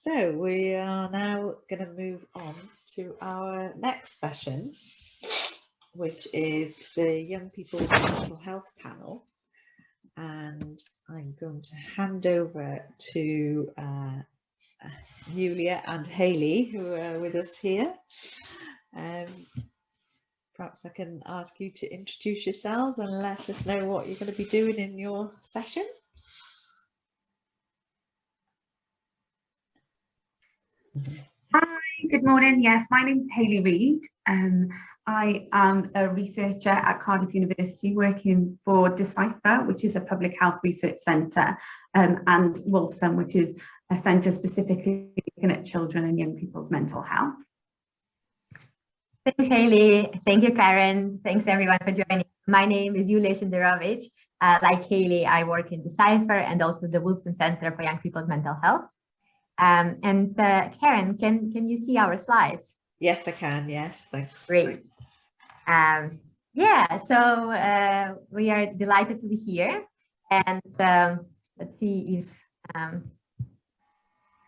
So we are now going to move on to our next session, which is the Young People's Mental Health Panel. And I'm going to hand over to Yulia and Hayley, who are with us here. Perhaps I can ask you to introduce yourselves and let us know what you're going to be doing in your session. Hi, good morning. Yes, my name is Hayley Reid. I am a researcher at Cardiff University working for Decipher, which is a public health research centre, and Wolston, which is a centre specifically looking at children and young people's mental health. Thanks, Hayley. Thank you, Karen. Thanks, everyone, for joining. My name is Yulia Shenderovich. Like Hayley, I work in Decipher and also the Wolston Centre for Young People's Mental Health. Karen, can you see our slides? Yes, I can. Yes, thanks. Great. Yeah, so we are delighted to be here. And let's see if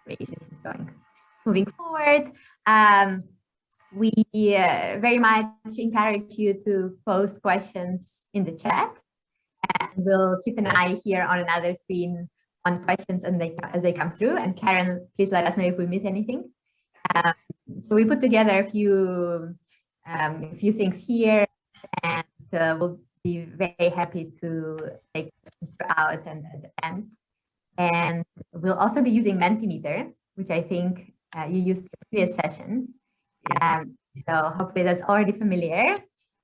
this is going. Moving forward, we very much encourage you to post questions in the chat. And we'll keep an eye here on another screen on questions as they come through. And Karen, please let us know if we miss anything. So we put together a few things here, and we'll be very happy to take questions throughout and at the end. And we'll also be using Mentimeter, which I think you used in the previous session. So hopefully that's already familiar.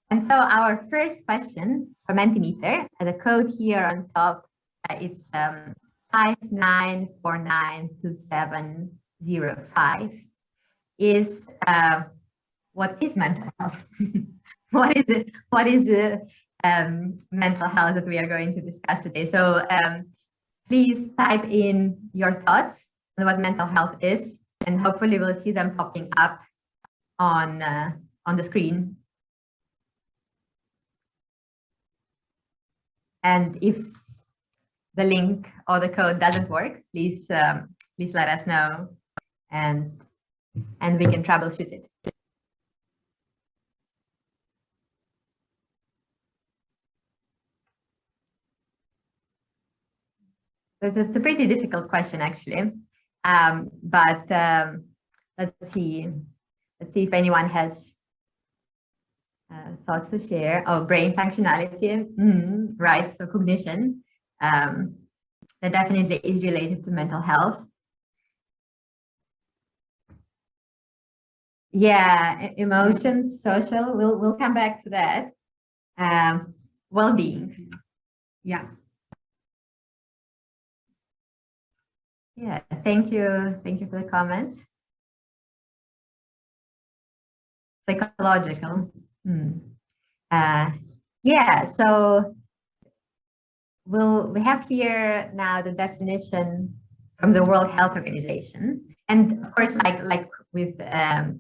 And so our first question for Mentimeter, the code here on top, it's 59492705, is what is mental health? What is mental health that we are going to discuss today? So please type in your thoughts on what mental health is, and hopefully we'll see them popping up on the screen. And if the link or the code doesn't work, please let us know, and we can troubleshoot it. It's a pretty difficult question, actually, but let's see if anyone has thoughts to share. Oh, brain functionality, right? So cognition, that definitely is related to mental health. Yeah, emotions, social. We'll come back to that. Well-being. Yeah. Yeah. Thank you. Thank you for the comments. Psychological. Yeah. So we have here now the definition from the World Health Organization, and of course, like with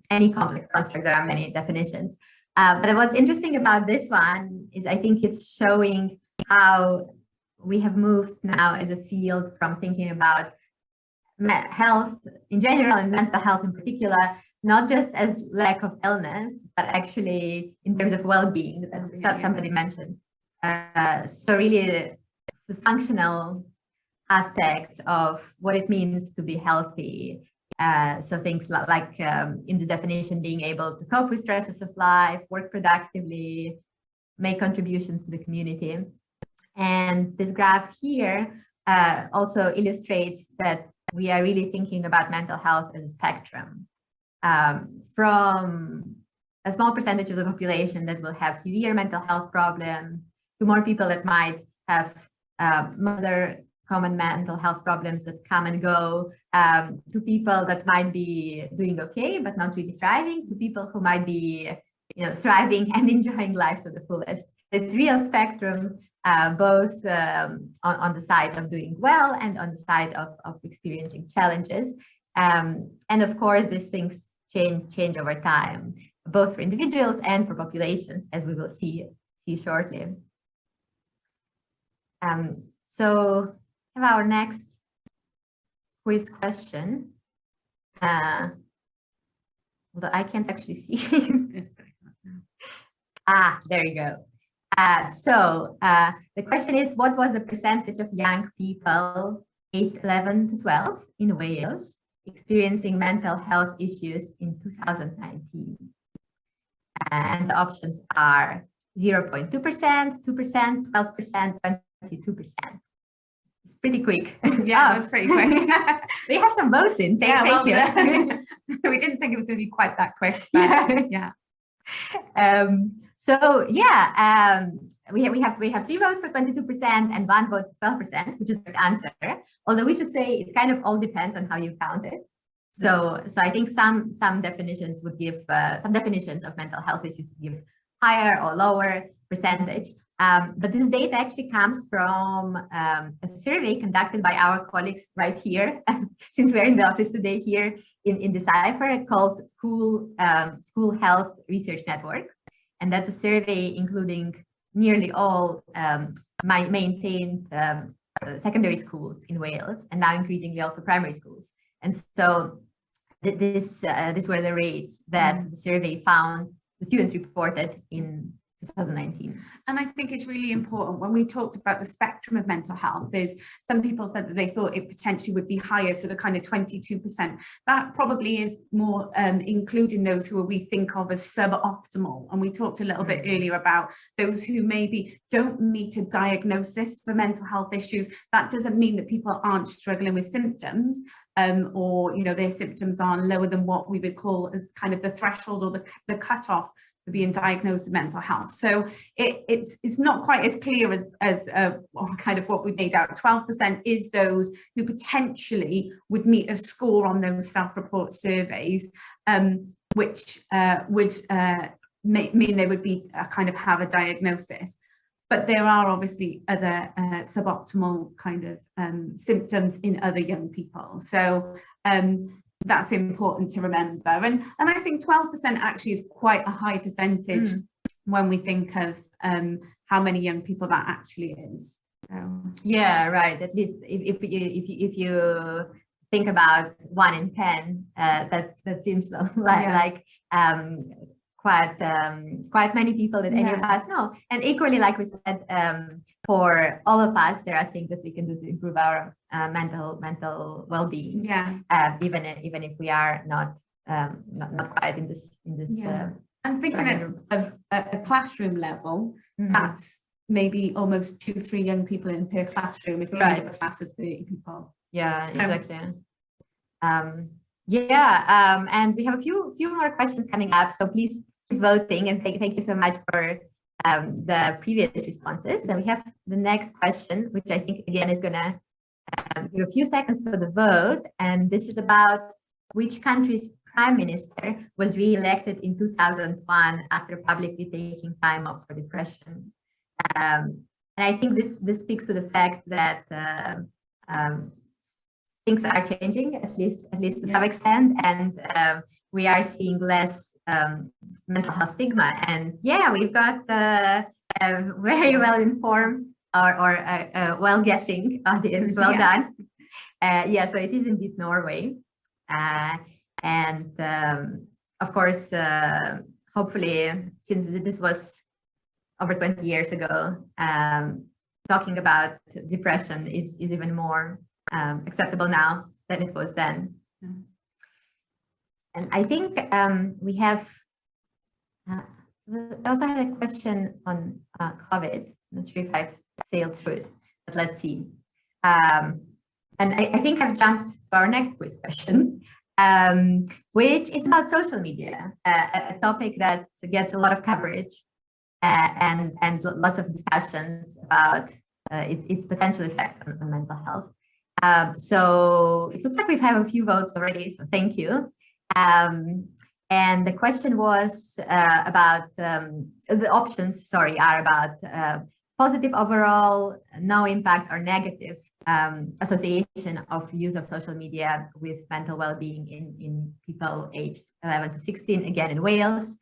any complex construct, there are many definitions. But what's interesting about this one is I think it's showing how we have moved now as a field from thinking about health in general and mental health in particular, not just as lack of illness, but actually in terms of well-being, that's somebody mentioned. So really the functional aspects of what it means to be healthy. So things like in the definition, being able to cope with stresses of life, work productively, make contributions to the community. And this graph here also illustrates that we are really thinking about mental health as a spectrum, from a small percentage of the population that will have severe mental health problems to more people that might have other common mental health problems that come and go, to people that might be doing okay but not really thriving, to people who might be thriving and enjoying life to the fullest. It's real spectrum, both on the side of doing well and on the side of experiencing challenges. And of course, these things change over time, both for individuals and for populations, as we will see shortly. So have our next quiz question. Although I can't actually see. There you go. So the question is, what was the percentage of young people aged 11 to 12 in Wales experiencing mental health issues in 2019? And the options are 0.2%, 2%, 12%, 22%. It's pretty quick. Yeah, that's pretty quick. We have some votes in. Thank you. We didn't think it was going to be quite that quick. But yeah. So yeah, we have 3 votes for 22% and 1 vote for 12%, which is the answer. Although we should say it kind of all depends on how you count it. So I think some definitions would give some definitions of mental health issues would give higher or lower percentage. But this data actually comes from a survey conducted by our colleagues right here, since we're in the office today here in Decipher, called School Health Research Network. And that's a survey including nearly all maintained secondary schools in Wales, and now increasingly also primary schools. And so these were the rates that the survey found the students reported in 2019. And I think it's really important when we talked about the spectrum of mental health, is some people said that they thought it potentially would be higher, sort of kind of 22%. That probably is more including those who we think of as suboptimal. And we talked a little bit earlier about those who maybe don't meet a diagnosis for mental health issues. That doesn't mean that people aren't struggling with symptoms, or their symptoms are lower than what we would call as kind of the threshold or the cutoff for being diagnosed with mental health. So it's not quite as clear as kind of what we made out. 12% is those who potentially would meet a score on those self-report surveys, which would mean they would be kind of have a diagnosis. But there are obviously other suboptimal kind of symptoms in other young people. So that's important to remember. And I think 12% actually is quite a high percentage when we think of how many young people that actually is. So. Yeah, right. At least if you think about 1 in 10, that seems like quite many people that any of us know. And equally, like we said, for all of us, there are things that we can do to improve our mental well-being. Yeah. Even if we are not quite in this. And thinking of a classroom level, that's maybe almost 2-3 young people in per classroom if you have a class of 30 people. Yeah, so, exactly. And we have a few more questions coming up, so please keep voting, and thank you so much for the previous responses. And we have the next question, which I think again is gonna give a few seconds for the vote, and this is about which country's prime minister was re-elected in 2001 after publicly taking time off for depression. And I think this speaks to the fact that things are changing, at least to some extent, and we are seeing less mental health stigma. And we've got a very well informed or well guessing audience. Well done. So it is indeed Norway, and of course, hopefully, since this was over 20 years ago, talking about depression is even more acceptable now than it was then. And I think we have also had a question on COVID. I'm not sure if I've sailed through it, but let's see. And I think I've jumped to our next quiz question, which is about social media, a topic that gets a lot of coverage and lots of discussions about its potential effect on mental health. So it looks like we have a few votes already, so thank you. And the question was about the options, are about positive overall, no impact, or negative association of use of social media with mental well-being in people aged 11 to 16, again in Wales,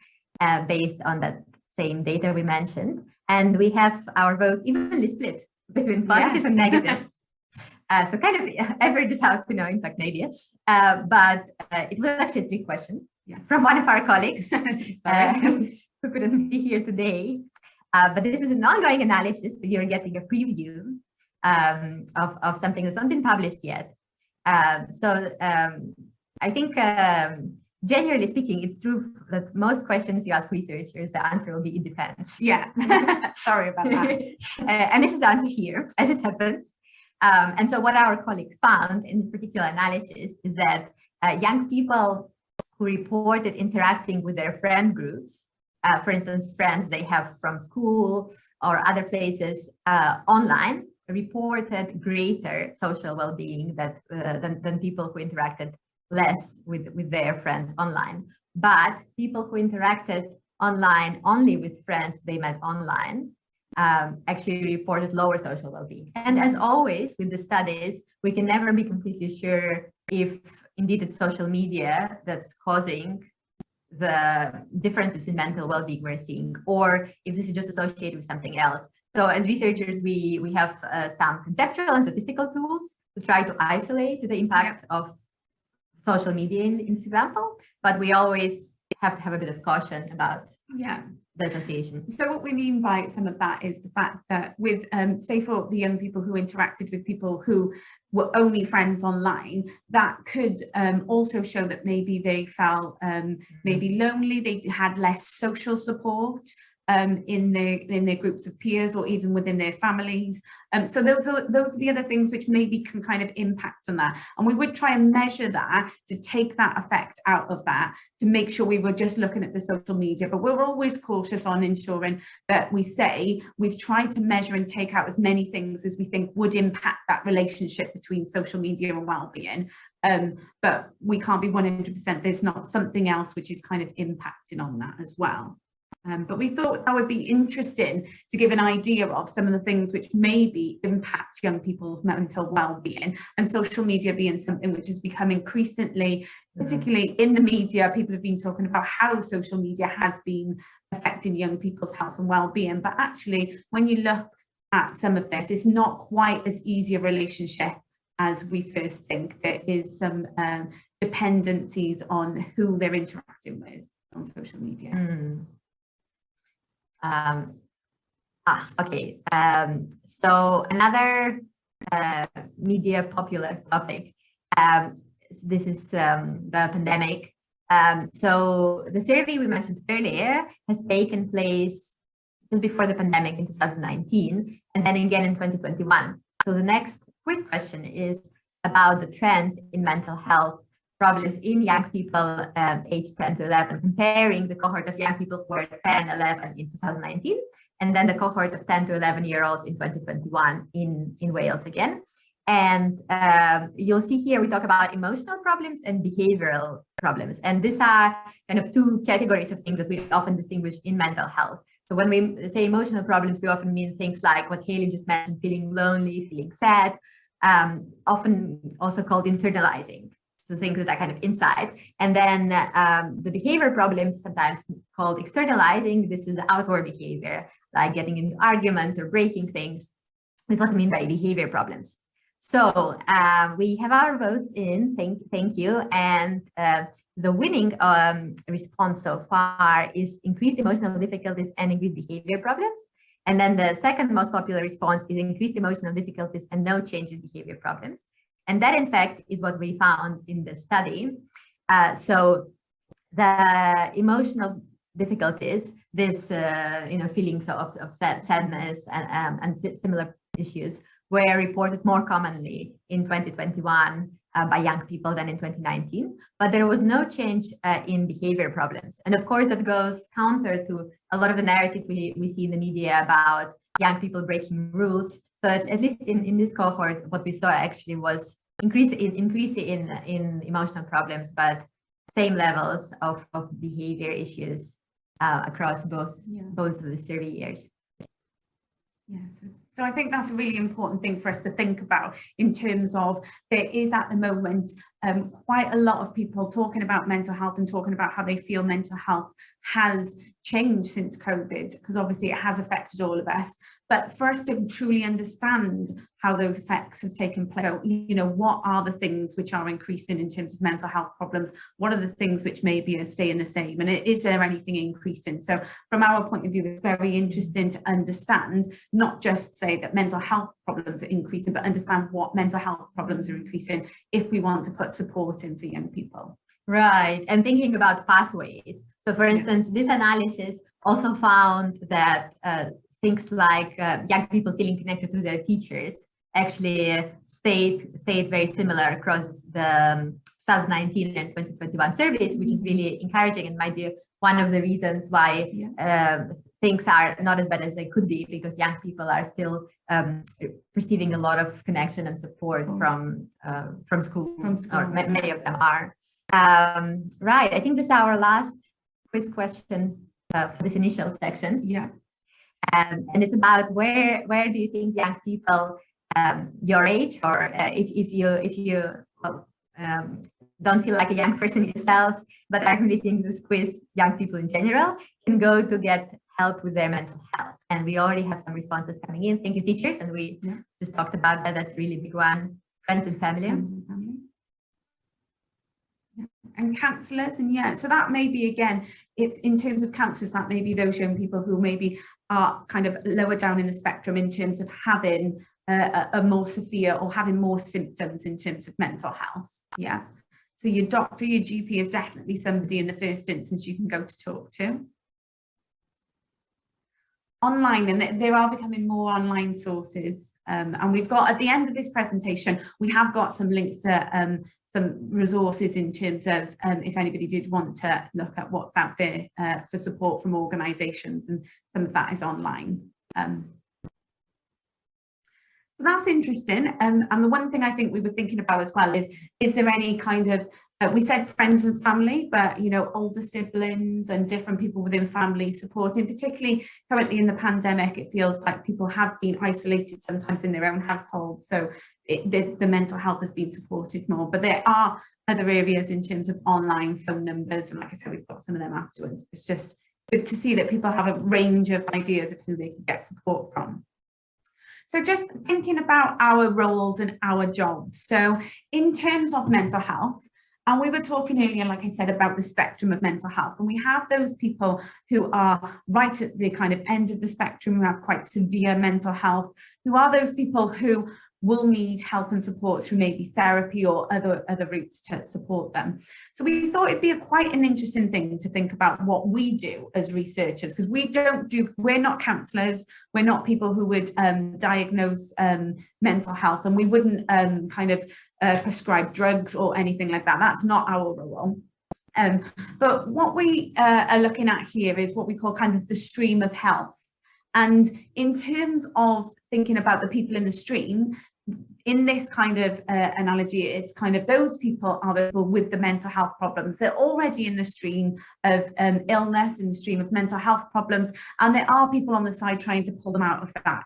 based on that same data we mentioned. And we have our vote evenly split between positive and negative. So kind of averages out to no impact maybe. But it was actually a trick question from one of our colleagues who couldn't be here today. But this is an ongoing analysis, so you're getting a preview of something that's not been published yet. I think generally speaking, it's true that most questions you ask researchers, the answer will be it depends. Yeah, sorry about that. And this is the answer here, as it happens. And so what our colleagues found in this particular analysis is that young people who reported interacting with their friend groups, for instance, friends they have from school or other places online, reported greater social well-being than people who interacted less with their friends online. But people who interacted online only with friends they met online actually reported lower social well-being. And as always with the studies, we can never be completely sure if indeed it's social media that's causing the differences in mental well-being we're seeing, or if this is just associated with something else. So as researchers, we have some conceptual and statistical tools to try to isolate the impact of social media in this example, but we always have to have a bit of caution about the association. So what we mean by some of that is the fact that with, say for the young people who interacted with people who were only friends online, that could also show that maybe they felt maybe lonely, they had less social support in their groups of peers or even within their families. So those are the other things which maybe can kind of impact on that. And we would try and measure that to take that effect out of that, to make sure we were just looking at the social media. But we're always cautious on ensuring that we say we've tried to measure and take out as many things as we think would impact that relationship between social media and well-being. But we can't be 100%, there's not something else which is kind of impacting on that as well. But we thought that would be interesting to give an idea of some of the things which maybe impact young people's mental well-being, and social media being something which has become increasingly, particularly in the media, people have been talking about how social media has been affecting young people's health and well-being. But actually, when you look at some of this, it's not quite as easy a relationship as we first think. There is some dependencies on who they're interacting with on social media. Okay. So another media popular topic. This is the pandemic. So the survey we mentioned earlier has taken place just before the pandemic in 2019, and then again in 2021. So the next quiz question is about the trends in mental health problems in young people aged 10 to 11, comparing the cohort of young people who were 10, 11 in 2019, and then the cohort of 10 to 11-year-olds in 2021 in Wales again. And you'll see here we talk about emotional problems and behavioral problems. And these are kind of two categories of things that we often distinguish in mental health. So when we say emotional problems, we often mean things like what Hayley just mentioned, feeling lonely, feeling sad, often also called internalizing. So things that are kind of inside. And then the behavior problems, sometimes called externalizing. This is the outward behavior, like getting into arguments or breaking things. This is what we mean by behavior problems. So we have our votes in, thank you. And the winning response so far is increased emotional difficulties and increased behavior problems. And then the second most popular response is increased emotional difficulties and no change in behavior problems. And that, in fact, is what we found in the study. So the emotional difficulties, this feelings of sadness and similar issues, were reported more commonly in 2021 by young people than in 2019. But there was no change in behavior problems. And of course, that goes counter to a lot of the narrative we see in the media about young people breaking rules. So at least in this cohort, what we saw actually was increase in emotional problems, but same levels of behavior issues across both of the survey years. Yes. So I think that's a really important thing for us to think about in terms of there is at the moment quite a lot of people talking about mental health and talking about how they feel mental health has changed since COVID, because obviously it has affected all of us. But for us to truly understand how those effects have taken place, so, you know, what are the things which are increasing in terms of mental health problems? What are the things which maybe are staying the same? And is there anything increasing? So from our point of view, it's very interesting to understand, not just say that mental health problems are increasing, but understand what mental health problems are increasing if we want to put support in for young people. Right, and thinking about pathways. So for instance, this analysis also found that things like young people feeling connected to their teachers actually stayed very similar across the 2019 and 2021 surveys, which is really encouraging and might be one of the reasons why things are not as bad as they could be, because young people are still receiving a lot of connection and support from school, or many of them are. Right, I think this is our last quiz question for this initial section. Yeah. And it's about where do you think young people your age, or if you don't feel like a young person yourself, but I really think this quiz, young people in general, can go to get help with their mental health. And we already have some responses coming in. Thank you, teachers. And we just talked about that. That's a really big one. Friends and family. And counsellors, and so that may be, again, if in terms of counsellors, that may be those young people who maybe are kind of lower down in the spectrum in terms of having a more severe or having more symptoms in terms of mental health. So your doctor, your GP is definitely somebody in the first instance you can go to talk to. Online, and there are becoming more online sources, and we've got, at the end of this presentation, we have got some links to some resources in terms of if anybody did want to look at what's out there for support from organisations, and some of that is online. So that's interesting. And the one thing I think we were thinking about as well is there any kind of, we said friends and family, but, you know, older siblings and different people within family supporting, particularly currently in the pandemic, it feels like people have been isolated sometimes in their own household. So the mental health has been supported more, but there are other areas in terms of online phone numbers. And like I said, we've got some of them afterwards. It's just good to see that people have a range of ideas of who they can get support from. So just thinking about our roles and our jobs. So in terms of mental health, and we were talking earlier, like I said, about the spectrum of mental health, and we have those people who are right at the kind of end of the spectrum, who have quite severe mental health, who are those people who will need help and support through maybe therapy or other routes to support them. So we thought it'd be quite an interesting thing to think about what we do as researchers, because we're not counsellors, we're not people who would diagnose mental health, and we wouldn't prescribe drugs or anything like that. That's not our role. But what we are looking at here is what we call kind of the stream of health. And in terms of thinking about the people in the stream, in this kind of analogy, it's kind of those people are the people with the mental health problems. They're already in the stream of illness, in the stream of mental health problems, and there are people on the side trying to pull them out of that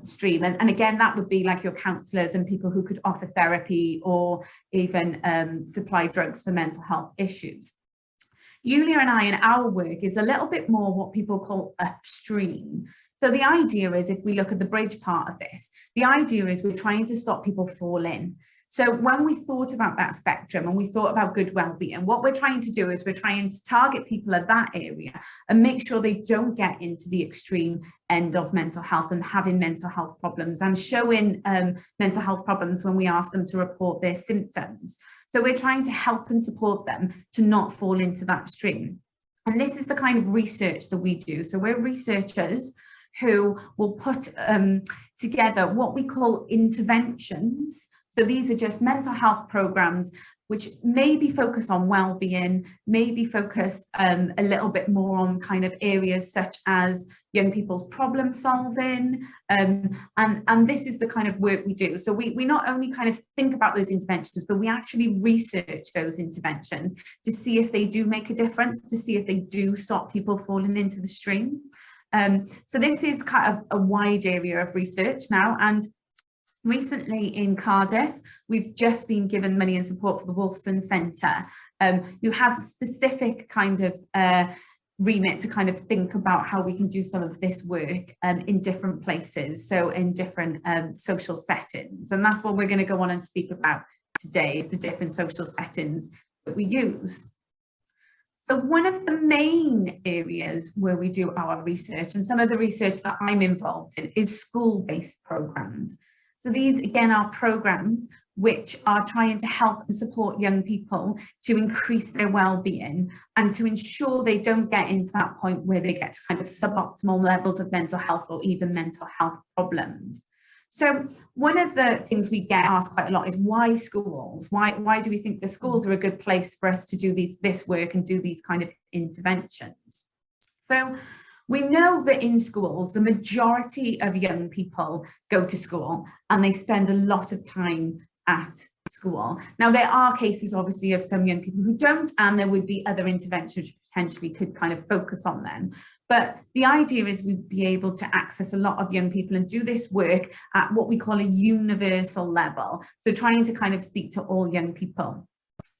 stream. And again, that would be like your counsellors and people who could offer therapy or even supply drugs for mental health issues. Yulia and I, in our work, is a little bit more what people call upstream. So the idea is, if we look at the bridge part of this, the idea is we're trying to stop people falling. So when we thought about that spectrum and we thought about good well-being, what we're trying to do is we're trying to target people at that area and make sure they don't get into the extreme end of mental health and having mental health problems and showing mental health problems when we ask them to report their symptoms. So we're trying to help and support them to not fall into that stream. And this is the kind of research that we do. So we're researchers who will put together what we call interventions. So these are just mental health programs which maybe focus on well-being, maybe focus a little bit more on kind of areas such as young people's problem solving. And this is the kind of work we do. So we not only kind of think about those interventions, but we actually research those interventions to see if they do make a difference, to see if they do stop people falling into the stream. So this is kind of a wide area of research now, and Recently in Cardiff, we've just been given money and support for the Wolfson Centre, who has a specific kind of remit to kind of think about how we can do some of this work in different places, so in different social settings. And that's what we're going to go on and speak about today, is the different social settings that we use. So one of the main areas where we do our research, and some of the research that I'm involved in, is school-based programs. So these, again, are programs which are trying to help and support young people to increase their well-being and to ensure they don't get into that point where they get to kind of suboptimal levels of mental health or even mental health problems. So one of the things we get asked quite a lot is, why schools? Why do we think the schools are a good place for us to do this work and do these kind of interventions? So we know that in schools, the majority of young people go to school and they spend a lot of time at school. Now, there are cases, obviously, of some young people who don't, and there would be other interventions which potentially could kind of focus on them. But the idea is we'd be able to access a lot of young people and do this work at what we call a universal level. So trying to kind of speak to all young people.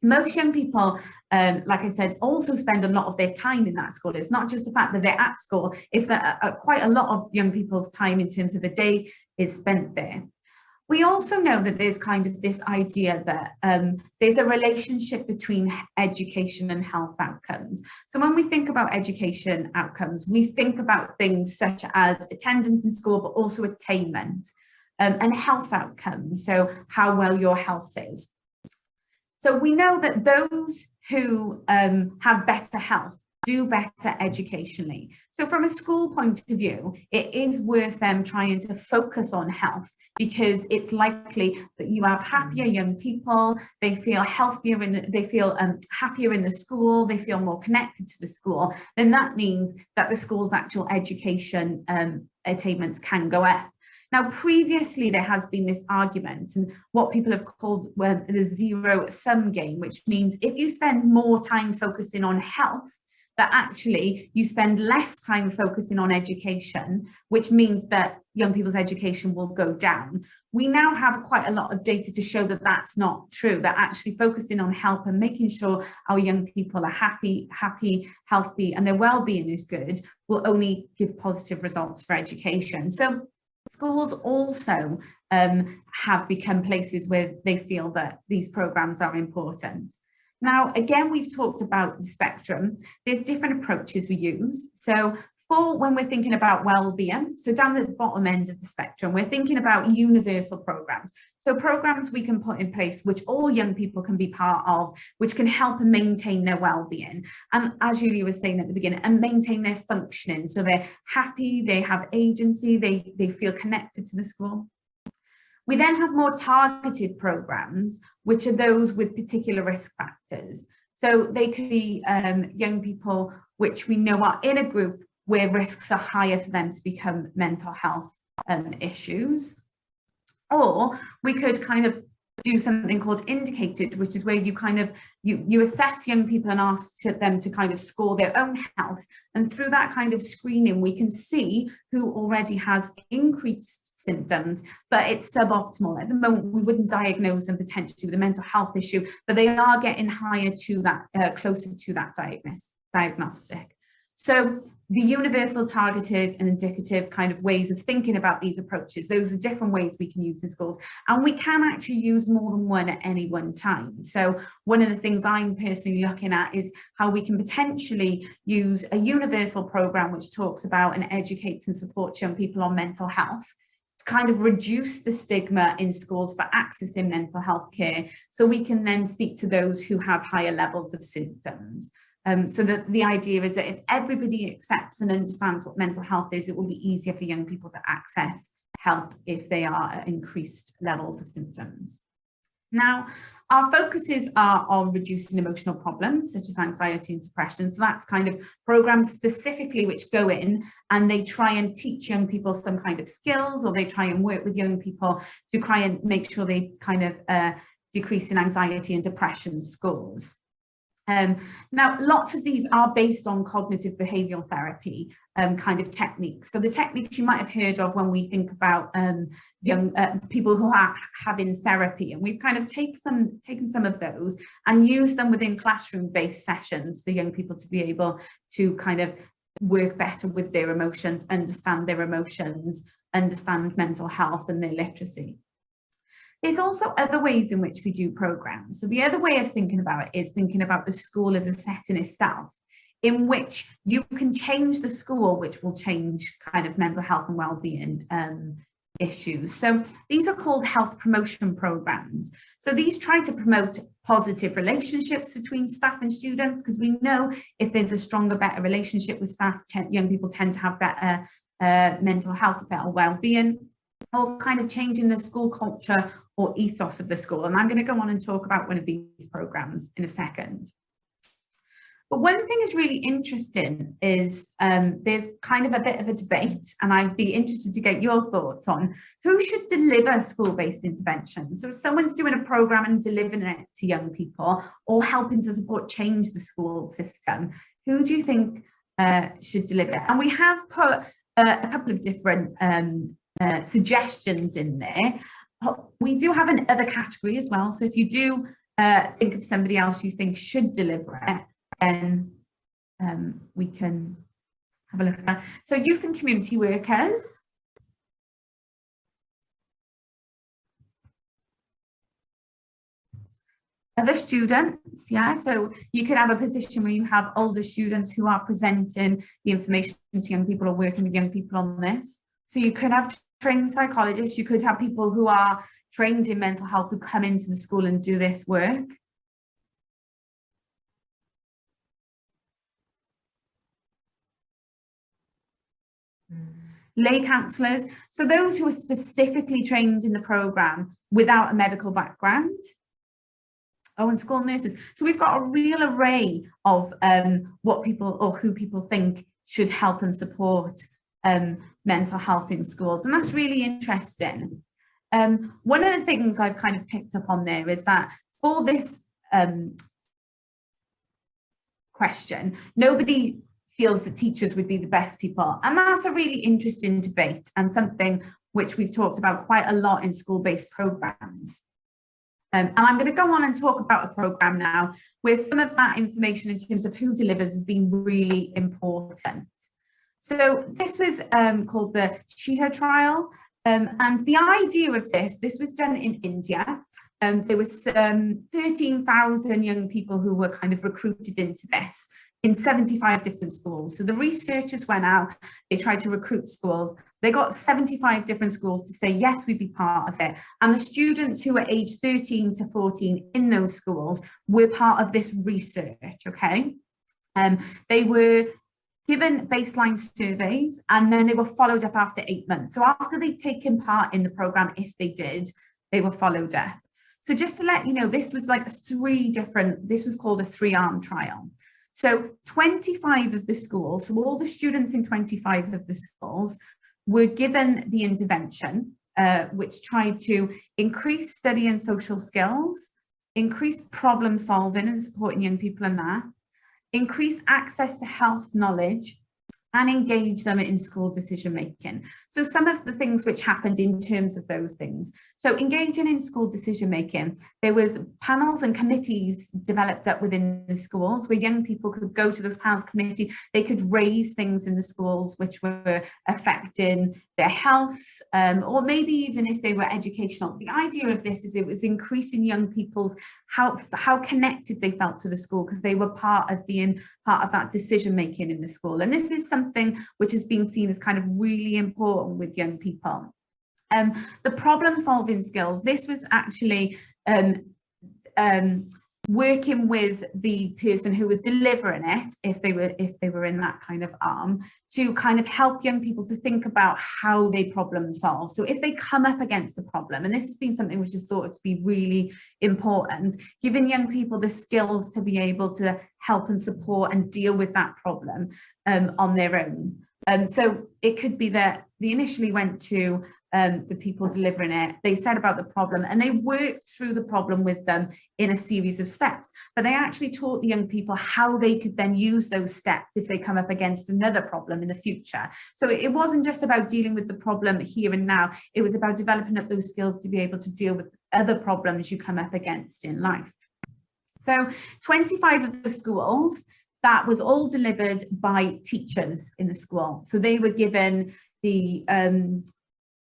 Most young people, like I said, also spend a lot of their time in that school. It's not just the fact that they're at school, it's that quite a lot of young people's time in terms of a day is spent there. We also know that there's kind of this idea that there's a relationship between education and health outcomes. So when we think about education outcomes, we think about things such as attendance in school, but also attainment and health outcomes. So how well your health is. So we know that those who have better health do better educationally. So from a school point of view, it is worth them trying to focus on health, because it's likely that you have happier young people, they feel healthier and they feel happier in the school, they feel more connected to the school, then that means that the school's actual education attainments can go up. Now, previously, there has been this argument and what people have called the zero-sum game, which means if you spend more time focusing on health, that actually you spend less time focusing on education, which means that young people's education will go down. We now have quite a lot of data to show that that's not true, that actually focusing on health and making sure our young people are happy, healthy, and their well-being is good will only give positive results for education. So schools also have become places where they feel that these programs are important. Now, again, we've talked about the spectrum. There's different approaches we use. So for when we're thinking about well-being, so down the bottom end of the spectrum, we're thinking about universal programs. So programs we can put in place which all young people can be part of, which can help and maintain their well-being. And as Yulia was saying at the beginning, and maintain their functioning. So they're happy, they have agency, they feel connected to the school. We then have more targeted programs, which are those with particular risk factors. So they could be young people which we know are in a group where risks are higher for them to become mental health issues. Or we could kind of do something called indicated, which is where you kind of, you assess young people and ask them to kind of score their own health. And through that kind of screening, we can see who already has increased symptoms, but it's suboptimal. At the moment, we wouldn't diagnose them potentially with a mental health issue, but they are getting higher to that, closer to that diagnostic. So the universal, targeted and indicative kind of ways of thinking about these approaches, those are different ways we can use in schools, and we can actually use more than one at any one time. So one of the things I'm personally looking at is how we can potentially use a universal program which talks about and educates and supports young people on mental health, to kind of reduce the stigma in schools for accessing mental health care, so we can then speak to those who have higher levels of symptoms. So the idea is that if everybody accepts and understands what mental health is, it will be easier for young people to access help if they are at increased levels of symptoms. Now, our focuses are on reducing emotional problems such as anxiety and depression. So that's kind of programs specifically which go in and they try and teach young people some kind of skills, or they try and work with young people to try and make sure they kind of decrease in anxiety and depression scores. Now, lots of these are based on cognitive behavioural therapy kind of techniques. So the techniques you might have heard of when we think about young people who are having therapy, and we've kind of taken some of those and used them within classroom-based sessions for young people to be able to kind of work better with their emotions, understand mental health and their literacy. There's also other ways in which we do programs. So the other way of thinking about it is thinking about the school as a setting itself, in which you can change the school, which will change kind of mental health and well-being issues. So these are called health promotion programs. So these try to promote positive relationships between staff and students, because we know if there's a stronger, better relationship with staff, young people tend to have better mental health, better well-being, or kind of changing the school culture or ethos of the school. And I'm going to go on and talk about one of these programs in a second. But one thing is really interesting is there's kind of a bit of a debate, and I'd be interested to get your thoughts on who should deliver school-based intervention. So if someone's doing a program and delivering it to young people or helping to support change the school system, who do you think should deliver it? And we have put a couple of different suggestions in there. We do have an other category as well. So if you do think of somebody else you think should deliver it, then we can have a look at that. So youth and community workers. Other students, yeah, so you could have a position where you have older students who are presenting the information to young people or working with young people on this. So you could have trained psychologists, you could have people who are trained in mental health who come into the school and do this work. Lay counsellors, so those who are specifically trained in the programme without a medical background. Oh, and school nurses. So we've got a real array of what people or who people think should help and support mental health in schools, and that's really interesting. One of the things I've kind of picked up on there is that for this question, nobody feels that teachers would be the best people, and that's a really interesting debate and something which we've talked about quite a lot in school-based programs. And I'm going to go on and talk about a programme now where some of that information in terms of who delivers has been really important. So this was called the cheeto trial, and the idea of this was done in India. There was 13,000 young people who were kind of recruited into this in 75 different schools. So the researchers went out, they tried to recruit schools. They got 75 different schools to say, yes, we'd be part of it. And the students who were aged 13 to 14 in those schools were part of this research, okay? They were given baseline surveys, and then they were followed up after 8 months. So after they'd taken part in the program, if they did, they were followed up. So just to let you know, this was like this was called a 3-arm trial. So 25 of the schools, so all the students in 25 of the schools were given the intervention, which tried to increase study and social skills, increase problem solving and supporting young people in that, increase access to health knowledge, and engage them in school decision making. So some of the things which happened in terms of those things. So engaging in school decision making, there was panels and committees developed up within the schools where young people could go to those panels committee, they could raise things in the schools which were affecting their health, or maybe even if they were educational. The idea of this is it was increasing young people's how connected they felt to the school, because they were part of that decision making in the school. And this is something which has been seen as kind of really important with young people. The problem solving skills, this was actually working with the person who was delivering it, if they were in that kind of arm, to kind of help young people to think about how they problem solve. So if they come up against a problem, and this has been something which is thought to be really important, giving young people the skills to be able to help and support and deal with that problem on their own. So it could be that they initially went to the people delivering it. They said about the problem and they worked through the problem with them in a series of steps, but they actually taught the young people how they could then use those steps if they come up against another problem in the future. So it wasn't just about dealing with the problem here and now, it was about developing up those skills to be able to deal with other problems you come up against in life. So 25 of the schools, that was all delivered by teachers in the school. So they were given the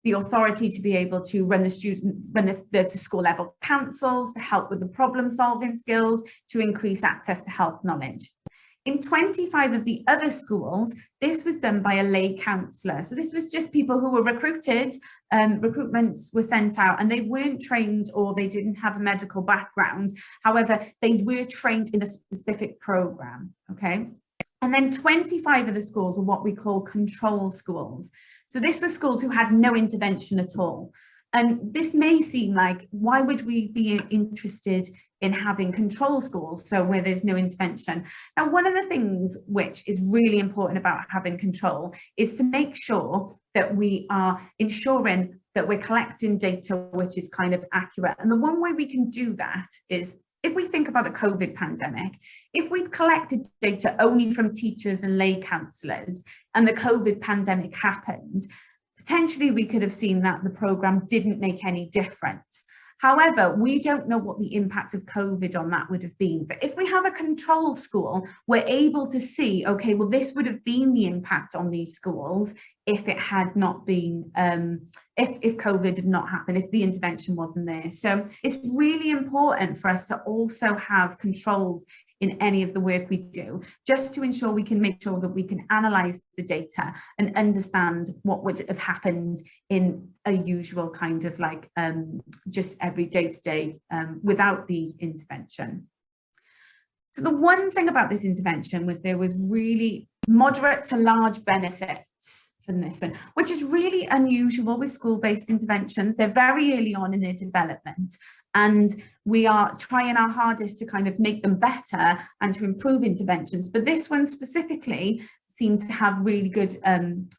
authority to be able to run the school level councils, to help with the problem solving skills, to increase access to health knowledge. In 25 of the other schools, this was done by a lay counsellor. So this was just people who were recruited, recruitments were sent out and they weren't trained or they didn't have a medical background. However, they were trained in a specific programme, okay? And then 25 of the schools are what we call control schools. So this were schools who had no intervention at all. And this may seem like, why would we be interested in having control schools, so where there's no intervention? Now, one of the things which is really important about having control is to make sure that we are ensuring that we're collecting data which is kind of accurate. And the one way we can do that is, if we think about the COVID pandemic, if we'd collected data only from teachers and lay counsellors and the COVID pandemic happened, potentially we could have seen that the programme didn't make any difference. However, we don't know what the impact of COVID on that would have been. But if we have a control school, we're able to see, okay, well, this would have been the impact on these schools if it had not been, if COVID did not happen, if the intervention wasn't there. So it's really important for us to also have controls in any of the work we do, just to ensure we can make sure that we can analyse the data and understand what would have happened in a usual kind of like just every day-to-day without the intervention. So the one thing about this intervention was there was really moderate to large benefits from this one, which is really unusual with school-based interventions. They're very early on in their development, and we are trying our hardest to kind of make them better and to improve interventions. But this one specifically seems to have really good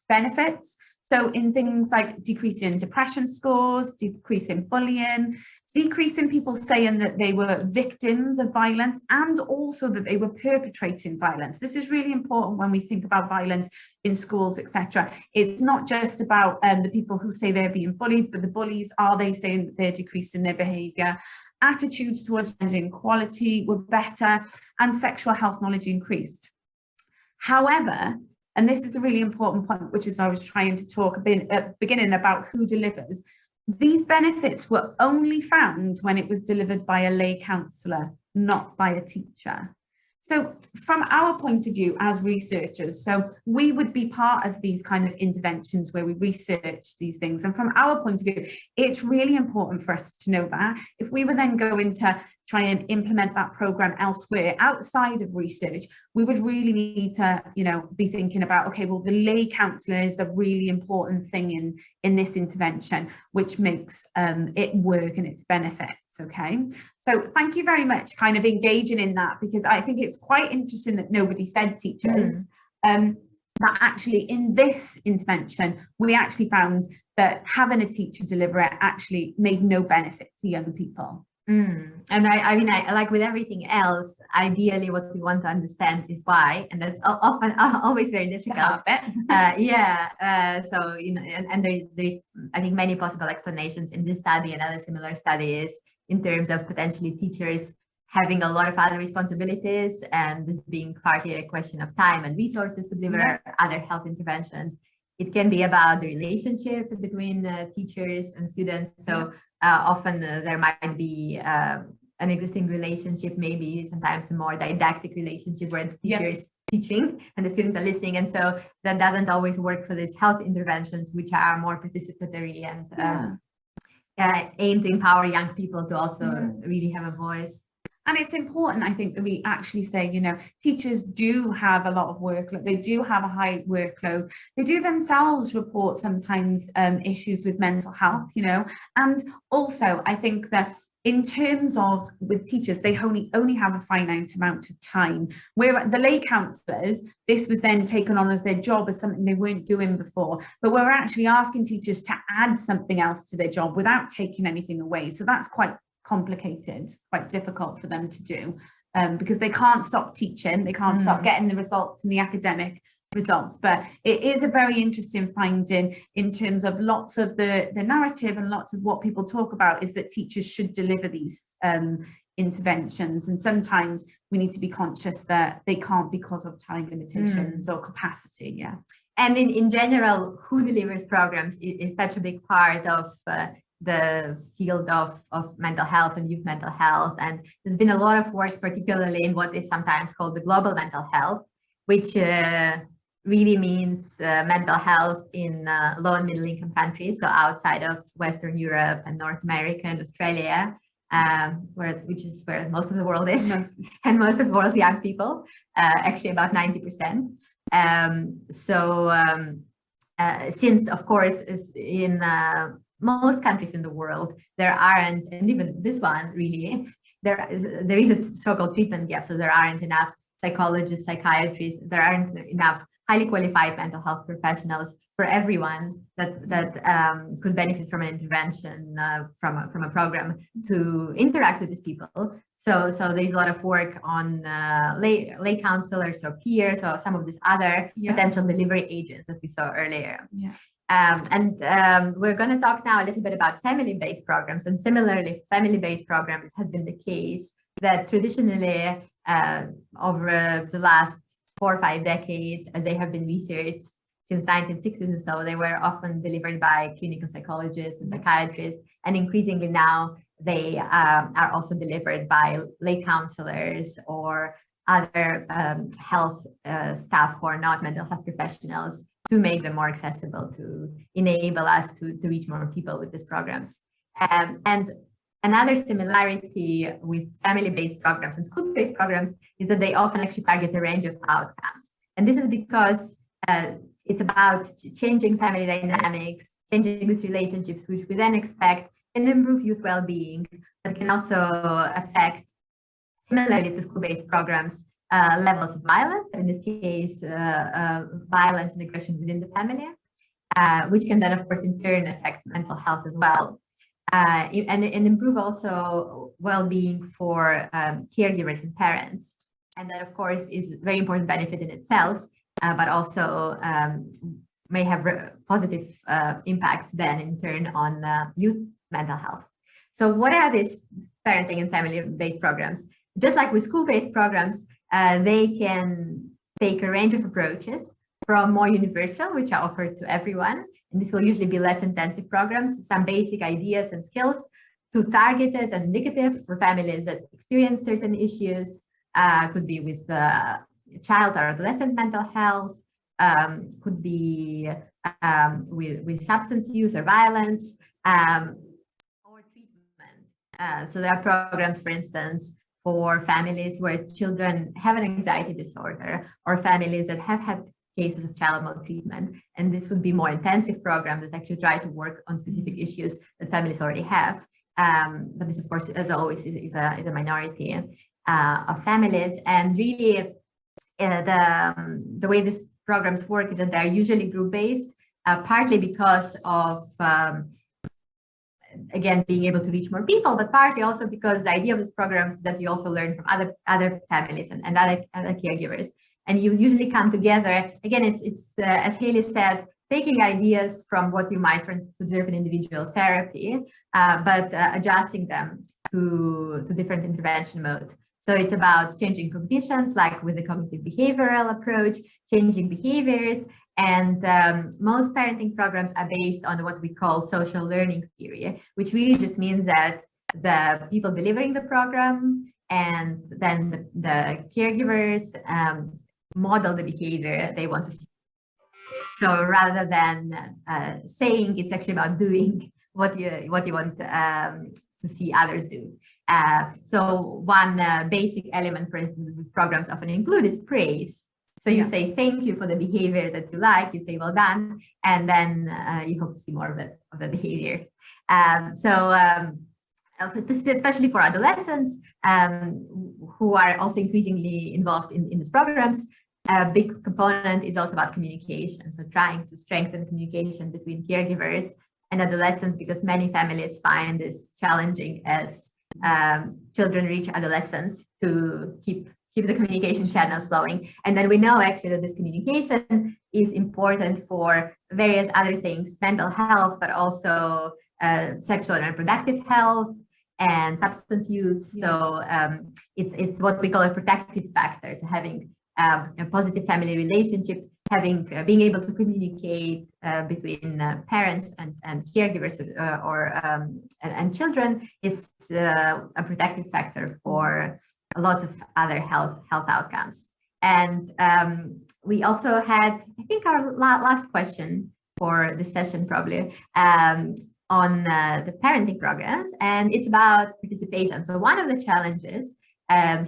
benefits. So in things like decreasing depression scores, decreasing bullying, decreasing people saying that they were victims of violence and also that they were perpetrating violence. This is really important when we think about violence in schools, etc. It's not just about the people who say they're being bullied, but the bullies, are they saying that they're decreasing their behaviour? Attitudes towards gender equality were better and sexual health knowledge increased. However, and this is a really important point, which is I was trying to talk a bit at the beginning about who delivers. These benefits were only found when it was delivered by a lay counsellor, not by a teacher. So from our point of view as researchers, so we would be part of these kind of interventions where we research these things. And from our point of view, it's really important for us to know that. If we were then going to try and implement that program elsewhere outside of research, we would really need to, you know, be thinking about, okay, well, the lay counsellor is the really important thing in this intervention, which makes it work and its benefits. Okay, so thank you very much kind of engaging in that, because I think it's quite interesting that nobody said teachers. That actually in this intervention, we actually found that having a teacher deliver it actually made no benefit to young people. And I mean, I like with everything else, ideally what we want to understand is why, and that's often always very difficult. So, you know, and there's I think many possible explanations in this study and other similar studies in terms of potentially teachers having a lot of other responsibilities and this being partly a question of time and resources to deliver other health interventions. It can be about the relationship between teachers and students. So often there might be an existing relationship, maybe sometimes a more didactic relationship where the teacher is teaching and the students are listening. And so that doesn't always work for these health interventions, which are more participatory and aim to empower young people to also really have a voice. And it's important, I think, that we actually say, you know, teachers do have a lot of workload. They do have a high workload. They do themselves report sometimes issues with mental health, you know. And also, I think that in terms of with teachers, they only have a finite amount of time. Where the lay counsellors, this was then taken on as their job, as something they weren't doing before. But we're actually asking teachers to add something else to their job without taking anything away. So that's quite complicated, quite difficult for them to do, because they can't stop teaching, they can't stop getting the results and the academic results. But it is a very interesting finding in terms of lots of the narrative, and lots of what people talk about is that teachers should deliver these interventions, and sometimes we need to be conscious that they can't because of time limitations or capacity. And in general, who delivers programs is such a big part of the field of mental health and youth mental health. And there's been a lot of work, particularly in what is sometimes called the global mental health, which really means mental health in low and middle income countries, so outside of Western Europe and North America and Australia, which is where most of the world is, and most of the world's young people, actually about 90%. Since, of course, in most countries in the world, there aren't, and even this one really, there is a so-called treatment gap, so there aren't enough psychologists, psychiatrists, there aren't enough highly qualified mental health professionals for everyone that could benefit from an intervention from a program to interact with these people. So there's a lot of work on lay counselors or peers or some of these other potential delivery agents that we saw earlier. We're going to talk now a little bit about family-based programs. And similarly, family-based programs has been the case that traditionally over the last 4 or 5 decades, as they have been researched since 1960s or so, they were often delivered by clinical psychologists and psychiatrists, and increasingly now they are also delivered by lay counselors or other health staff who are not mental health professionals, to make them more accessible, to enable us to reach more people with these programs. And another similarity with family-based programs and school-based programs is that they often actually target a range of outcomes. And this is because it's about changing family dynamics, changing these relationships, which we then expect can improve youth well-being, but can also affect, similarly to school-based programs, levels of violence, but in this case, violence and aggression within the family, which can then, of course, in turn affect mental health as well. And improve also well-being for caregivers and parents. And that, of course, is a very important benefit in itself, but also may have positive impacts then in turn on youth mental health. So what are these parenting and family-based programs? Just like with school-based programs, they can take a range of approaches, from more universal, which are offered to everyone, and this will usually be less intensive programs, some basic ideas and skills, to targeted and indicative for families that experience certain issues, could be with child or adolescent mental health, could be with substance use or violence, or treatment. So there are programs, for instance, for families where children have an anxiety disorder, or families that have had cases of child maltreatment, and this would be more intensive programs that actually try to work on specific issues that families already have. But this, of course, as always, is a minority of families. And really, the way these programs work is that they're usually group-based, partly because of again, being able to reach more people, but partly also because the idea of these programs is that you also learn from other families and other caregivers. And you usually come together. Again, it's as Hayley said, taking ideas from what you might, for instance, observe in individual therapy, but adjusting them to different intervention modes. So it's about changing cognitions, like with the cognitive behavioral approach, changing behaviors. And most parenting programs are based on what we call social learning theory, which really just means that the people delivering the program and then the caregivers model the behavior they want to see. So rather than saying, it's actually about doing what you want to see others do. So one basic element, for instance, programs often include is praise. So you say thank you for the behavior that you like, you say well done, and then you hope to see more of the behavior. especially for adolescents who are also increasingly involved in these programs. A big component is also about communication. So trying to strengthen communication between caregivers and adolescents, because many families find this challenging as children reach adolescence to keep the communication channels flowing. And then we know actually that this communication is important for various other things, mental health, but also sexual and reproductive health and substance use. Yeah. So it's what we call a protective factor. So having a positive family relationship, being able to communicate between parents and caregivers and children is a protective factor for a lot of other health outcomes. And we also had, I think, our last question for this session probably on the parenting programs, and it's about participation. So one of the challenges,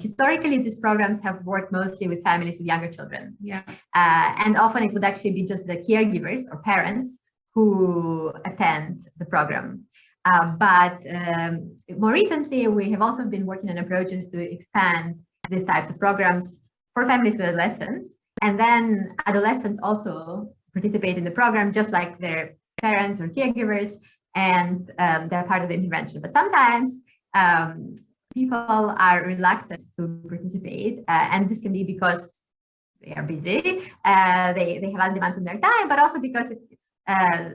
historically, these programs have worked mostly with families with younger children. Yeah. And often it would actually be just the caregivers or parents who attend the program. But more recently, we have also been working on approaches to expand these types of programs for families with adolescents. And then adolescents also participate in the program, just like their parents or caregivers, and they're part of the intervention. But sometimes people are reluctant to participate, and this can be because they are busy, they have other demands on their time, but also because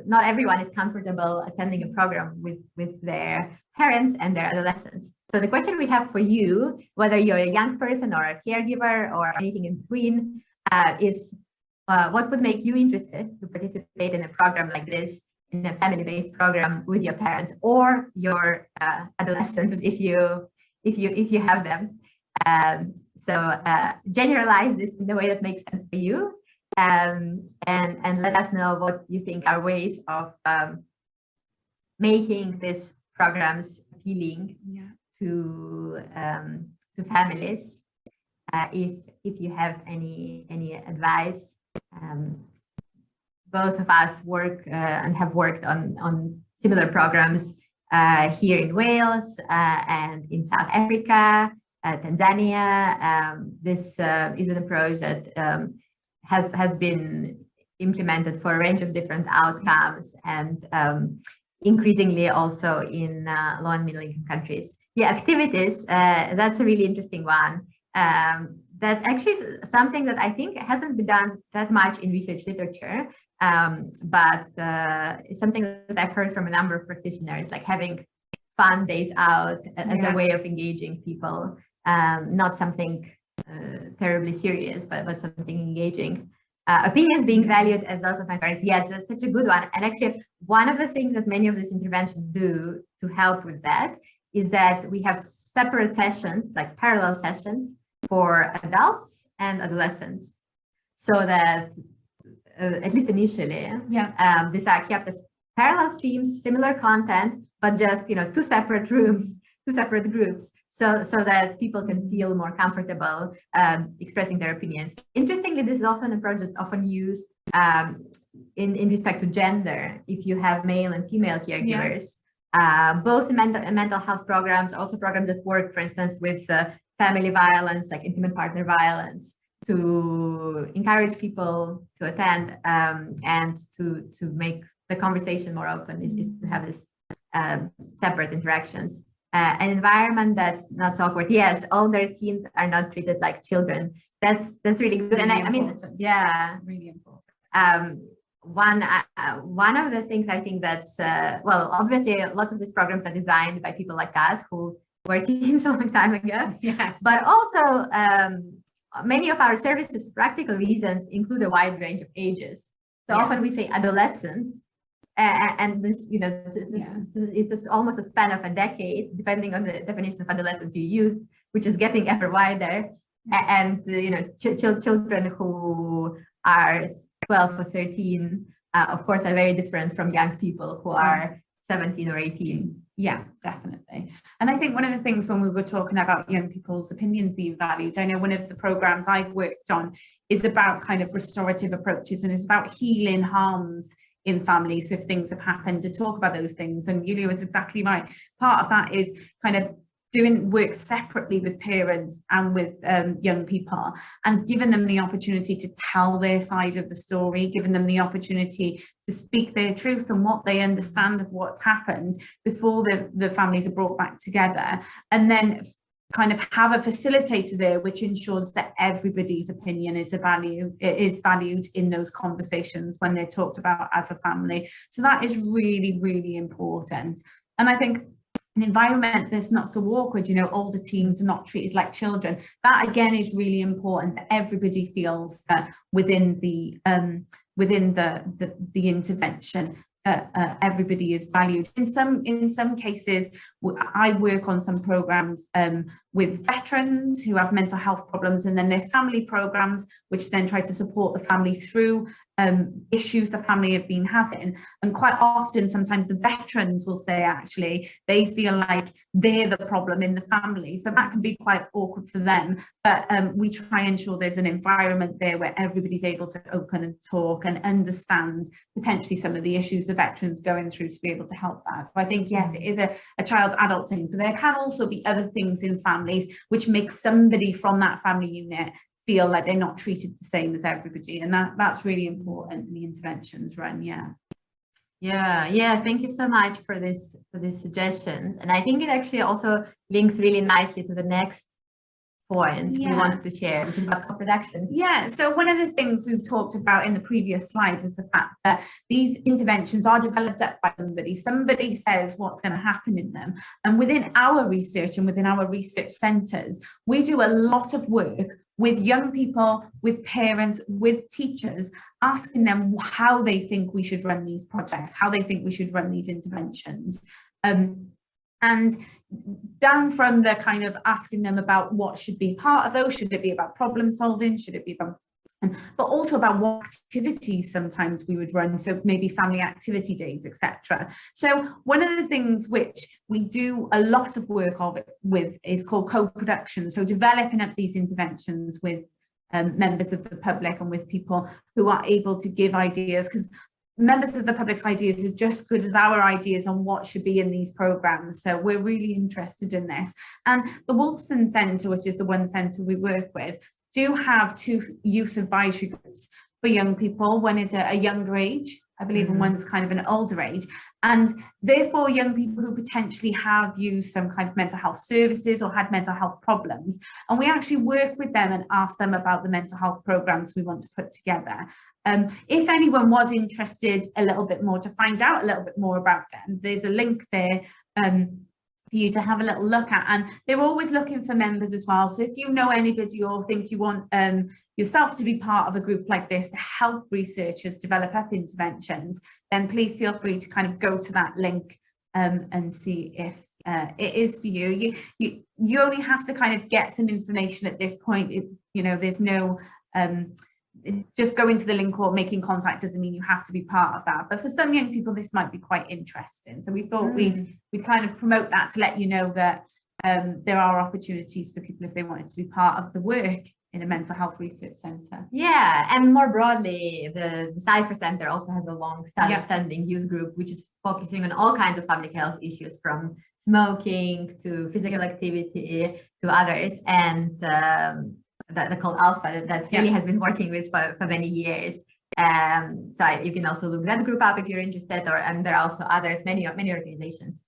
not everyone is comfortable attending a program with their parents and their adolescents. So the question we have for you, whether you're a young person or a caregiver or anything in between, is what would make you interested to participate in a program like this, in a family-based program with your parents or your adolescents, if you have them. So generalize this in the way that makes sense for you, and let us know what you think are ways of making these programs appealing to families. If you have any advice. Both of us work and have worked on similar programs here in Wales and in South Africa, Tanzania. This is an approach that has been implemented for a range of different outcomes, and increasingly also in low and middle income countries. The activities, that's a really interesting one. That's actually something that I think hasn't been done that much in research literature, but it's something that I've heard from a number of practitioners, like having fun days out as a way of engaging people, not something terribly serious, but something engaging. Opinions being valued as those of my parents. Yes, that's such a good one. And actually, one of the things that many of these interventions do to help with that is that we have separate sessions, like parallel sessions, for adults and adolescents, so that at least initially, these are kept as parallel streams, similar content, but just two separate rooms, two separate groups, so that people can feel more comfortable expressing their opinions. Interestingly, this is also an approach that's often used in respect to gender. If you have male and female caregivers, both in mental health programs, also programs that work, for instance, with family violence, like intimate partner violence, to encourage people to attend and to make the conversation more open is to have this separate interactions. An environment that's not so awkward. Yes, older teens are not treated like children. That's really good. Really, and I mean, really important. One of the things I think that's well, obviously lots of these programs are designed by people like us who were teens a long time ago, but also many of our services, for practical reasons, include a wide range of ages. So often we say adolescents, and this, it's almost a span of a decade, depending on the definition of adolescence you use, which is getting ever wider. And children who are 12 or 13, of course, are very different from young people who are 17 or 18. Yeah, definitely. And I think one of the things when we were talking about young people's opinions being valued, I know one of the programs I've worked on is about kind of restorative approaches, and it's about healing harms in families. So if things have happened, to talk about those things. And Yulia was exactly right. Part of that is kind of doing work separately with parents and with young people, and giving them the opportunity to tell their side of the story, giving them the opportunity to speak their truth and what they understand of what's happened before the families are brought back together, and then kind of have a facilitator there which ensures that everybody's opinion is valued in those conversations when they're talked about as a family. So that is really, really important. And I think an environment that's not so awkward, you know, older teens are not treated like children. That again is really important, that everybody feels that within the intervention, everybody is valued. In some cases, I work on some programs with veterans who have mental health problems, and then their family programs, which then try to support the family through issues the family have been having. And quite often, sometimes the veterans will say, actually, they feel like they're the problem in the family. So that can be quite awkward for them. But we try and ensure there's an environment there where everybody's able to open and talk and understand potentially some of the issues the veterans going through to be able to help that. So I think, yes, it is a child-adult thing, but there can also be other things in families which make somebody from that family unit feel like they're not treated the same as everybody, and that's really important in the interventions run. Yeah, thank you so much for these suggestions, and I think it actually also links really nicely to the next point we wanted to share, which is about co-production. Yeah, so one of the things we've talked about in the previous slide was the fact that these interventions are developed up by somebody says what's going to happen in them, and within our research and within our research centres, we do a lot of work with young people, with parents, with teachers, asking them how they think we should run these projects, how they think we should run these interventions. And down from the kind of asking them about what should be part of those, should it be about problem solving, should it be about, but also about what activities sometimes we would run, so maybe family activity days, etc. So one of the things which we do a lot of work with is called co-production, so developing up these interventions with members of the public and with people who are able to give ideas, because members of the public's ideas are just good as our ideas on what should be in these programs. So we're really interested in this. And the Wolfson Centre, which is the one centre we work with, do have 2 youth advisory groups for young people. One is a younger age, I believe, and one's kind of an older age. And therefore, young people who potentially have used some kind of mental health services or had mental health problems. And we actually work with them and ask them about the mental health programs we want to put together. If anyone was interested a little bit more to find out a little bit more about them, there's a link there for you to have a little look at, and they're always looking for members as well. So if you know anybody or think you want yourself to be part of a group like this to help researchers develop up interventions, then please feel free to kind of go to that link and see if it is for you. You only have to kind of get some information at this point. You know, there's no just going to the link or making contact doesn't mean you have to be part of that, but for some young people this might be quite interesting, so we thought we'd kind of promote that to let you know that there are opportunities for people if they wanted to be part of the work in a mental health research centre. Yeah, and more broadly, the Cypher Centre also has a long-standing youth group which is focusing on all kinds of public health issues, from smoking to physical activity to others, and that they're called Alpha, that Hayley has been working with for many years. So you can also look that group up if you're interested, and there are also others, many organizations,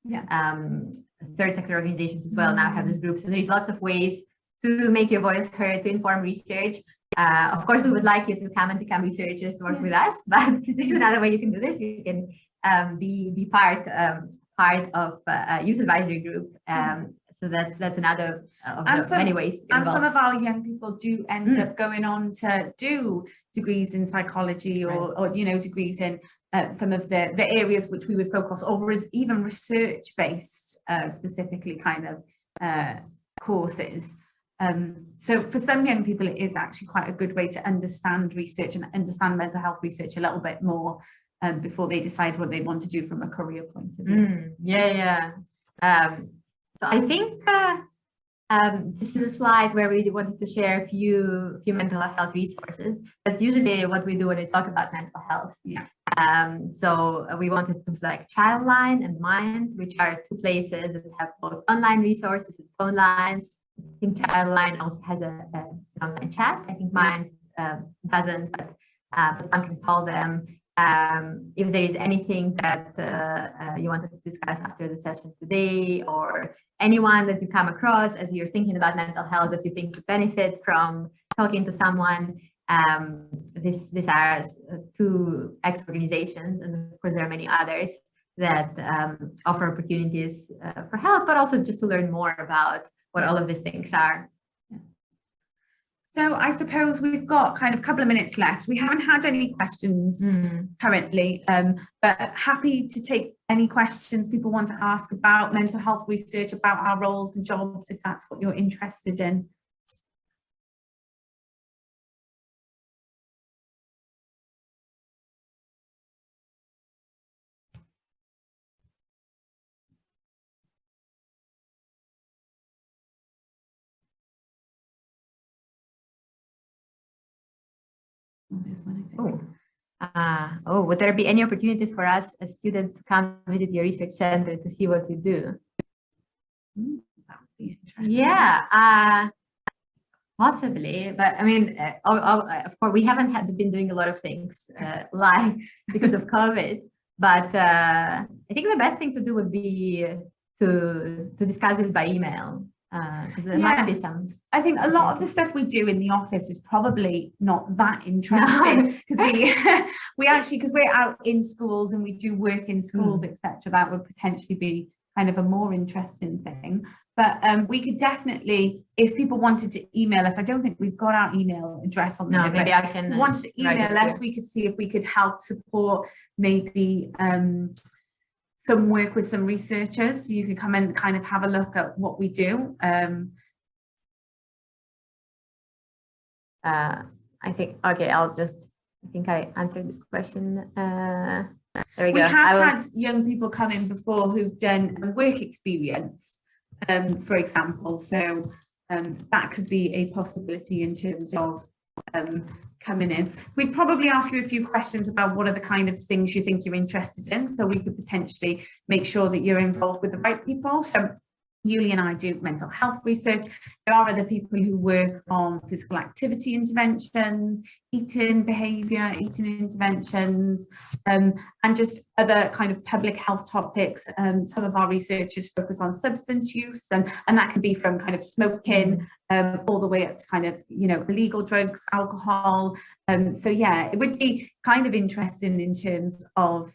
third sector organizations as well now have this group. So there's lots of ways to make your voice heard, to inform research. Of course, we would like you to come and become researchers to work with us, but this is another way you can do this. You can be part of a youth advisory group. So that's another of the many ways to get involved. And some of our young people do end up going on to do degrees in psychology or you know, degrees in some of the areas which we would focus, or even research-based specifically kind of courses. So for some young people, it is actually quite a good way to understand research and understand mental health research a little bit more before they decide what they want to do from a career point of view. So I think this is a slide where we wanted to share a few mental health resources. That's usually what we do when we talk about mental health. So we wanted to select Childline and Mind, which are two places that have both online resources and phone lines. I think Childline also has an online chat. I think Mind doesn't, but one can call them. If there is anything that you wanted to discuss after the session today, or anyone that you come across as you're thinking about mental health that you think would benefit from talking to someone, these are two organizations, and of course there are many others that offer opportunities for help, but also just to learn more about what all of these things are. So I suppose we've got kind of a couple of minutes left. We haven't had any questions currently, but happy to take any questions people want to ask about mental health research, about our roles and jobs, if that's what you're interested in. Would there be any opportunities for us as students to come visit your research center to see what you do? That would be interesting. Yeah, possibly, but I mean, of course, we haven't been doing a lot of things live because of COVID. But I think the best thing to do would be to discuss this by email. Because there might be some. I think a lot of the stuff we do in the office is probably not that interesting, because we actually, because we're out in schools and we do work in schools, etc. That would potentially be kind of a more interesting thing. But we could definitely, if people wanted to email us, I don't think we've got our email address on there. No, maybe I can. Want to email us, we could see if we could help support maybe some work with some researchers. So you can come and kind of have a look at what we do. I think, okay, I think I answered this question. There we go. We have had young people come in before who've done a work experience, for example. So that could be a possibility in terms of coming in. We'd probably ask you a few questions about what are the kind of things you think you're interested in, so we could potentially make sure that you're involved with the right people. So Yulia and I do mental health research. There are other people who work on physical activity interventions, eating behaviour, eating interventions, and just other kind of public health topics. Some of our researchers focus on substance use, and that could be from kind of smoking all the way up to kind of, you know, illegal drugs, alcohol. So yeah, it would be kind of interesting in terms of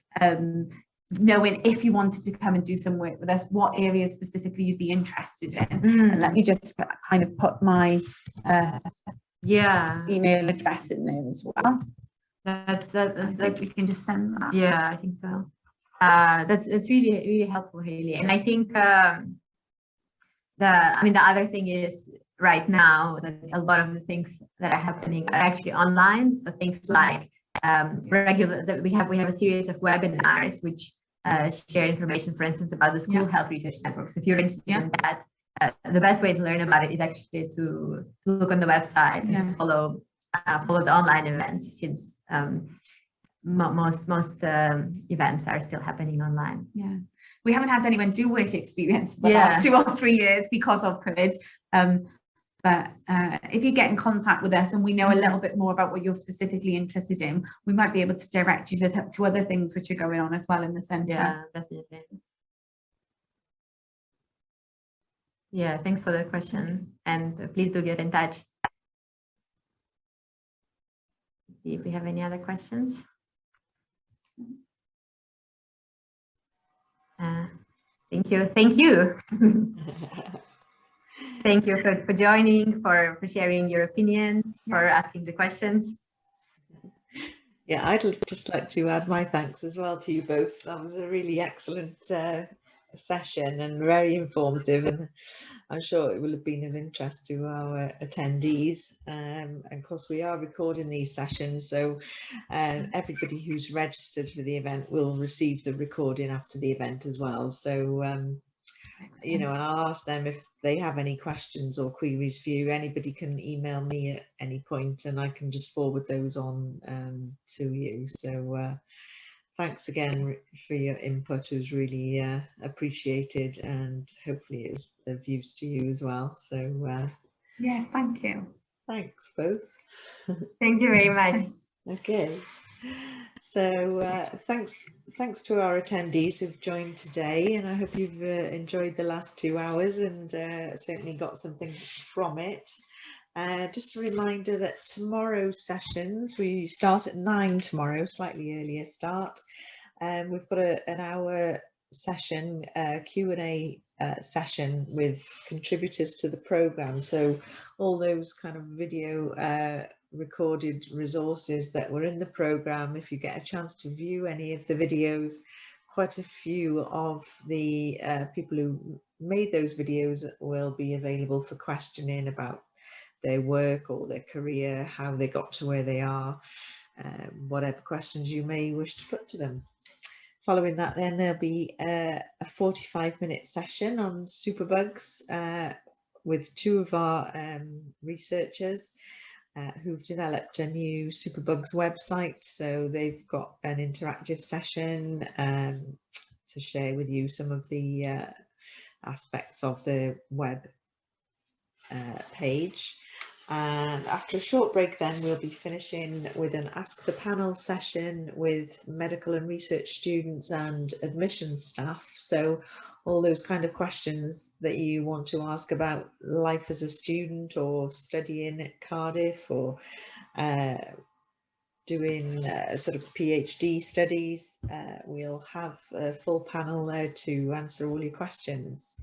knowing if you wanted to come and do some work with us, what areas specifically you'd be interested in. And let me just kind of put my email address in there as well. That's We can just send that. Yeah, I think so. That's really helpful, Hayley. And I think the other thing is right now that a lot of the things that are happening are actually online. So things like we have a series of webinars which share information, for instance, about the school health research networks. If you're interested in that, the best way to learn about it is actually to look on the website and follow the online events, since most events are still happening online. Yeah, we haven't had anyone do work experience for the last 2 or 3 years because of COVID. But if you get in contact with us and we know a little bit more about what you're specifically interested in, we might be able to direct you to other things which are going on as well in the centre. Yeah, definitely. Yeah, thanks for the question. And please do get in touch. See if we have any other questions. Thank you. Thank you. Thank you for joining, for sharing your opinions, for asking the questions. Yeah, I'd just like to add my thanks as well to you both. That was a really excellent session and very informative, and I'm sure it will have been of interest to our attendees. And of course, we are recording these sessions, so everybody who's registered for the event will receive the recording after the event as well. So you know, and I'll ask them if they have any questions or queries for you. Anybody can email me at any point and I can just forward those on to you. So thanks again for your input. It was really appreciated, and hopefully it was of use to you as well. So Yes, thank you. thanks both. Thank you very much. Okay, so thanks to our attendees who've joined today, and I hope you've enjoyed the last 2 hours and certainly got something from it. Just a reminder that tomorrow's sessions, we start at 9 tomorrow, slightly earlier start. We've got an hour session, Q&A session with contributors to the programme. So all those kind of video recorded resources that were in the programme, if you get a chance to view any of the videos, quite a few of the people who made those videos will be available for questioning about their work or their career, how they got to where they are, whatever questions you may wish to put to them. Following that, then there'll be a 45-minute session on superbugs with 2 of our researchers who've developed a new superbugs website. So they've got an interactive session to share with you some of the aspects of the web page. And after a short break, then we'll be finishing with an Ask the Panel session with medical and research students and admissions staff. So all those kind of questions that you want to ask about life as a student or studying at Cardiff or doing sort of PhD studies, we'll have a full panel there to answer all your questions.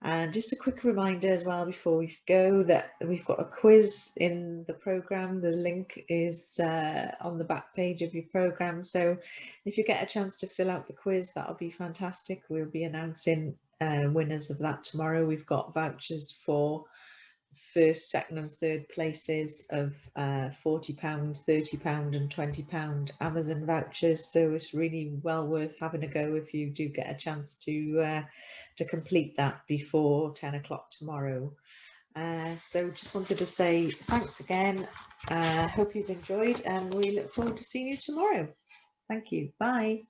And just a quick reminder as well before we go that we've got a quiz in the programme. The link is on the back page of your programme. So if you get a chance to fill out the quiz, that'll be fantastic. We'll be announcing winners of that tomorrow. We've got vouchers for first, second and third places of £40, £30 and £20 Amazon vouchers. So it's really well worth having a go if you do get a chance to complete that before 10 o'clock tomorrow. So just wanted to say thanks again. Hope you've enjoyed, and we look forward to seeing you tomorrow. Thank you. Bye.